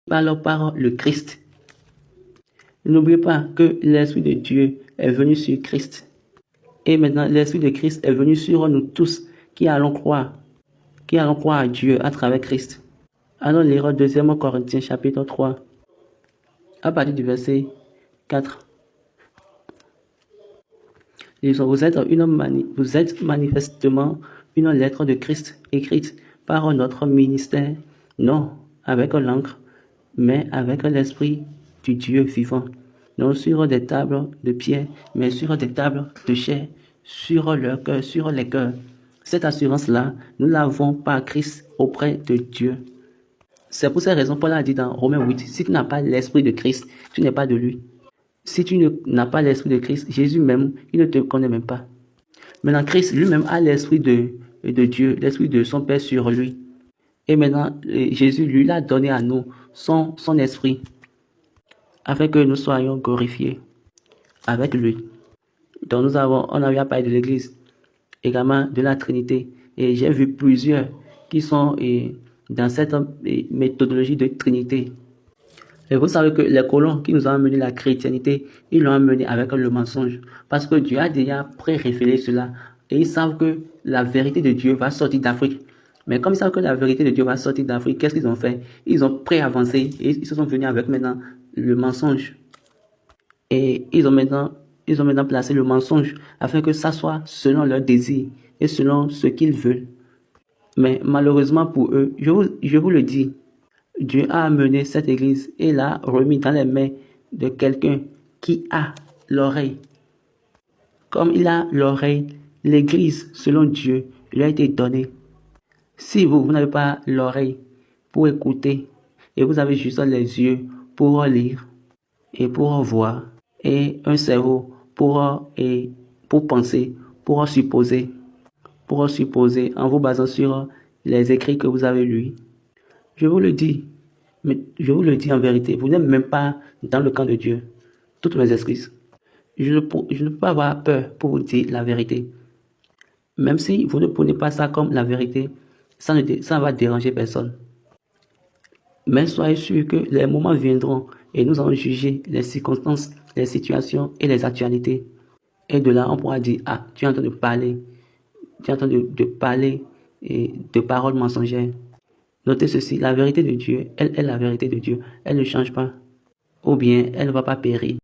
parle par le Christ. N'oubliez pas que l'Esprit de Dieu est venu sur Christ. Et maintenant, l'Esprit de Christ est venu sur nous tous qui allons croire à Dieu à travers Christ. Allons lire 2 Corinthiens chapitre 3, à partir du verset 4. Vous êtes manifestement une lettre de Christ écrite par notre ministère, non avec l'encre, mais avec l'Esprit du Dieu vivant, non sur des tables de pierre, mais sur des tables de chair, sur leur cœur, sur les cœurs. Cette assurance-là, nous l'avons par Christ auprès de Dieu. C'est pour cette raison Paul a dit dans Romains 8, si tu n'as pas l'Esprit de Christ, tu n'es pas de lui. Si tu n'as pas l'Esprit de Christ, Jésus même, il ne te connaît même pas. Maintenant, Christ lui-même a l'Esprit de Dieu, l'Esprit de son Père sur lui. Et maintenant, Jésus lui l'a donné à nous, son Esprit, afin que nous soyons glorifiés avec lui. Donc on a parlé de l'Église, également de la Trinité. Et j'ai vu plusieurs qui sont dans cette méthodologie de Trinité. Et vous savez que les colons qui nous ont amené la chrétienté, ils l'ont amené avec le mensonge. Parce que Dieu a déjà pré-révélé cela. Et ils savent que la vérité de Dieu va sortir d'Afrique. Mais comme ils savent que la vérité de Dieu va sortir d'Afrique, qu'est-ce qu'ils ont fait? Ils ont pré-avancé et ils se sont venus avec maintenant le mensonge. Et ils ont maintenant placé le mensonge afin que ça soit selon leurs désirs et selon ce qu'ils veulent. Mais malheureusement pour eux, je vous le dis, Dieu a amené cette église et l'a remis dans les mains de quelqu'un qui a l'oreille. Comme il a l'oreille, l'église, selon Dieu, lui a été donnée. Si vous n'avez pas l'oreille pour écouter et vous avez juste les yeux pour lire et pour voir et un cerveau pour penser, pour supposer en vous basant sur les écrits que vous avez lus, je vous le dis, mais je vous le dis en vérité, vous n'êtes même pas dans le camp de Dieu. Toutes mes excuses. Je ne peux pas avoir peur pour vous dire la vérité. Même si vous ne prenez pas ça comme la vérité, ça ne va déranger personne. Mais soyez sûr que les moments viendront et nous allons juger les circonstances, les situations et les actualités. Et de là, on pourra dire, ah, tu es en train de parler. Tu es en train de parler et de paroles mensongères. Notez ceci, la vérité de Dieu, elle est la vérité de Dieu. Elle ne change pas. Ou bien, elle ne va pas périr.